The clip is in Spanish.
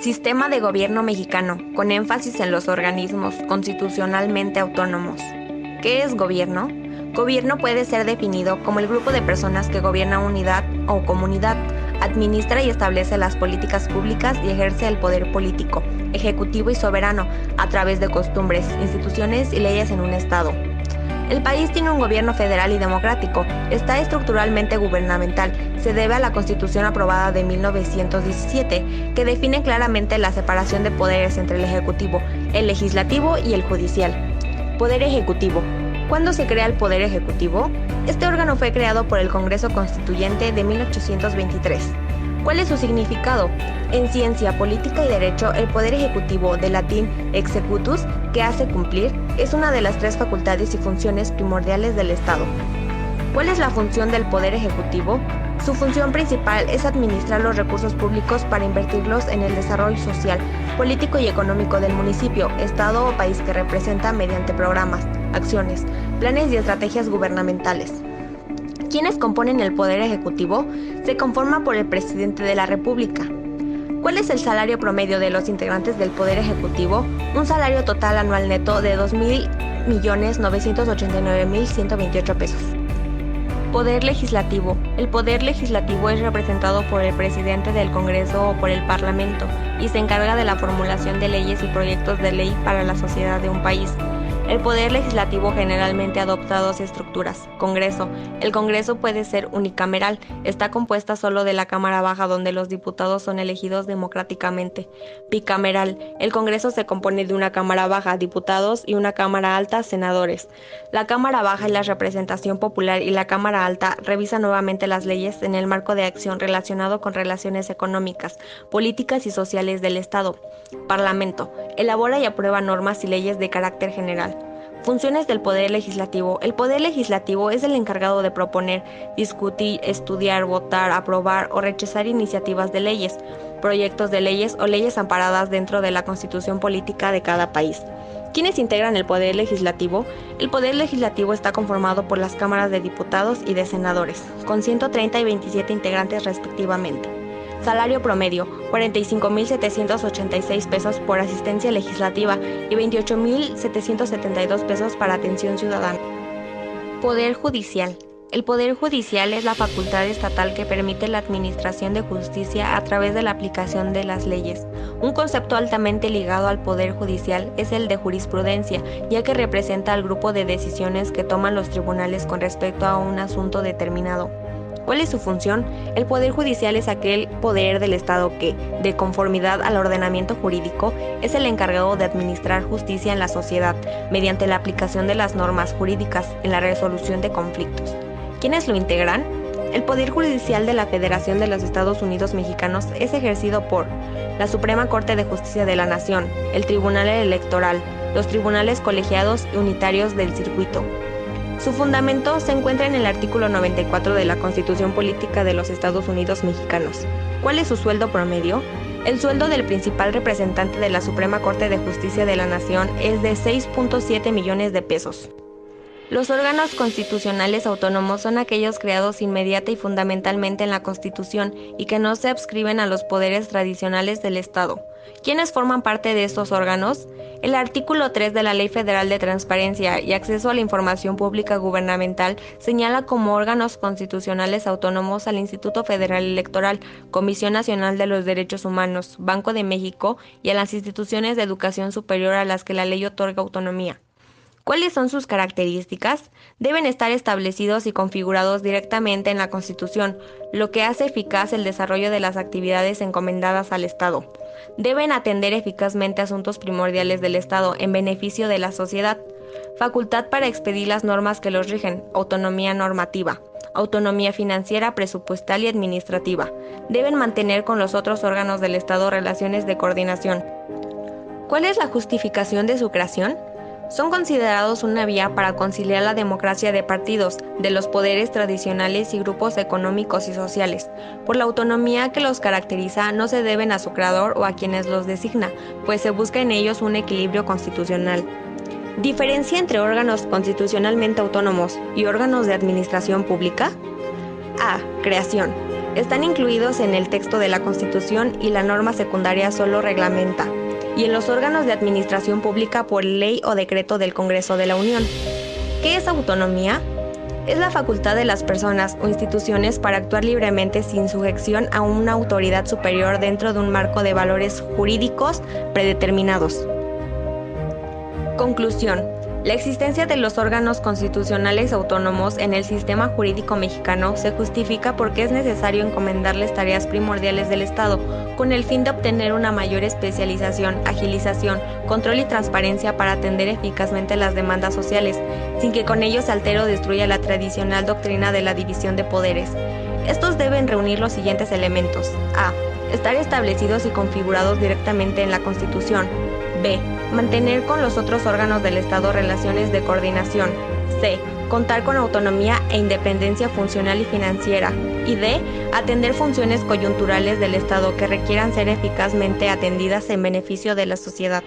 Sistema de gobierno mexicano, con énfasis en los organismos constitucionalmente autónomos. ¿Qué es gobierno? Gobierno puede ser definido como el grupo de personas que gobierna unidad o comunidad, administra y establece las políticas públicas y ejerce el poder político, ejecutivo y soberano a través de costumbres, instituciones y leyes en un estado. El país tiene un gobierno federal y democrático, está estructuralmente gubernamental, se debe a la Constitución aprobada de 1917, que define claramente la separación de poderes entre el Ejecutivo, el Legislativo y el Judicial. Poder Ejecutivo. ¿Cuándo se crea el Poder Ejecutivo? Este órgano fue creado por el Congreso Constituyente de 1823. ¿Cuál es su significado? En ciencia, política y derecho, el poder ejecutivo, del latín executus, que hace cumplir, es una de las tres facultades y funciones primordiales del Estado. ¿Cuál es la función del poder ejecutivo? Su función principal es administrar los recursos públicos para invertirlos en el desarrollo social, político y económico del municipio, estado o país que representa mediante programas, acciones, planes y estrategias gubernamentales. ¿Quiénes componen el Poder Ejecutivo? Se conforma por el Presidente de la República. ¿Cuál es el salario promedio de los integrantes del Poder Ejecutivo? Un salario total anual neto de 2,989,128 pesos. Poder Legislativo. El Poder Legislativo es representado por el Presidente del Congreso o por el Parlamento y se encarga de la formulación de leyes y proyectos de ley para la sociedad de un país. El Poder Legislativo generalmente adopta dos estructuras. Congreso. El Congreso puede ser unicameral. Está compuesta solo de la Cámara Baja, donde los diputados son elegidos democráticamente. Bicameral. El Congreso se compone de una Cámara Baja, diputados, y una Cámara Alta, senadores. La Cámara Baja es la representación popular y la Cámara Alta revisa nuevamente las leyes en el marco de acción relacionado con relaciones económicas, políticas y sociales del Estado. Parlamento. Elabora y aprueba normas y leyes de carácter general. Funciones del Poder Legislativo. El Poder Legislativo es el encargado de proponer, discutir, estudiar, votar, aprobar o rechazar iniciativas de leyes, proyectos de leyes o leyes amparadas dentro de la Constitución política de cada país. ¿Quiénes integran el Poder Legislativo? El Poder Legislativo está conformado por las cámaras de diputados y de senadores, con 130 y 27 integrantes respectivamente. Salario promedio, 45,786 pesos por asistencia legislativa y 28,772 pesos para atención ciudadana. Poder Judicial. El Poder Judicial es la facultad estatal que permite la administración de justicia a través de la aplicación de las leyes. Un concepto altamente ligado al Poder Judicial es el de jurisprudencia, ya que representa al grupo de decisiones que toman los tribunales con respecto a un asunto determinado. ¿Cuál es su función? El Poder Judicial es aquel poder del Estado que, de conformidad al ordenamiento jurídico, es el encargado de administrar justicia en la sociedad mediante la aplicación de las normas jurídicas en la resolución de conflictos. ¿Quiénes lo integran? El Poder Judicial de la Federación de los Estados Unidos Mexicanos es ejercido por la Suprema Corte de Justicia de la Nación, el Tribunal Electoral, los tribunales colegiados y unitarios del circuito. Su fundamento se encuentra en el artículo 94 de la Constitución Política de los Estados Unidos Mexicanos. ¿Cuál es su sueldo promedio? El sueldo del principal representante de la Suprema Corte de Justicia de la Nación es de 6.7 millones de pesos. Los órganos constitucionales autónomos son aquellos creados inmediata y fundamentalmente en la Constitución y que no se adscriben a los poderes tradicionales del Estado. ¿Quiénes forman parte de estos órganos? El artículo 3 de la Ley Federal de Transparencia y Acceso a la Información Pública Gubernamental señala como órganos constitucionales autónomos al Instituto Federal Electoral, Comisión Nacional de los Derechos Humanos, Banco de México y a las instituciones de educación superior a las que la ley otorga autonomía. ¿Cuáles son sus características? Deben estar establecidos y configurados directamente en la Constitución, lo que hace eficaz el desarrollo de las actividades encomendadas al Estado. Deben atender eficazmente asuntos primordiales del Estado en beneficio de la sociedad. Facultad para expedir las normas que los rigen, autonomía normativa, autonomía financiera, presupuestal y administrativa. Deben mantener con los otros órganos del Estado relaciones de coordinación. ¿Cuál es la justificación de su creación? Son considerados una vía para conciliar la democracia de partidos, de los poderes tradicionales y grupos económicos y sociales. Por la autonomía que los caracteriza, no se deben a su creador o a quienes los designa, pues se busca en ellos un equilibrio constitucional. ¿Diferencia entre órganos constitucionalmente autónomos y órganos de administración pública? A. Creación. Están incluidos en el texto de la Constitución y la norma secundaria solo reglamenta, y en los órganos de administración pública por ley o decreto del Congreso de la Unión. ¿Qué es autonomía? Es la facultad de las personas o instituciones para actuar libremente sin sujeción a una autoridad superior dentro de un marco de valores jurídicos predeterminados. Conclusión. La existencia de los órganos constitucionales autónomos en el sistema jurídico mexicano se justifica porque es necesario encomendarles tareas primordiales del Estado, con el fin de obtener una mayor especialización, agilización, control y transparencia para atender eficazmente las demandas sociales, sin que con ello se altere o destruya la tradicional doctrina de la división de poderes. Estos deben reunir los siguientes elementos. A. Estar establecidos y configurados directamente en la Constitución. B. Mantener con los otros órganos del Estado relaciones de coordinación. C. Contar con autonomía e independencia funcional y financiera. Y D. Atender funciones coyunturales del Estado que requieran ser eficazmente atendidas en beneficio de la sociedad.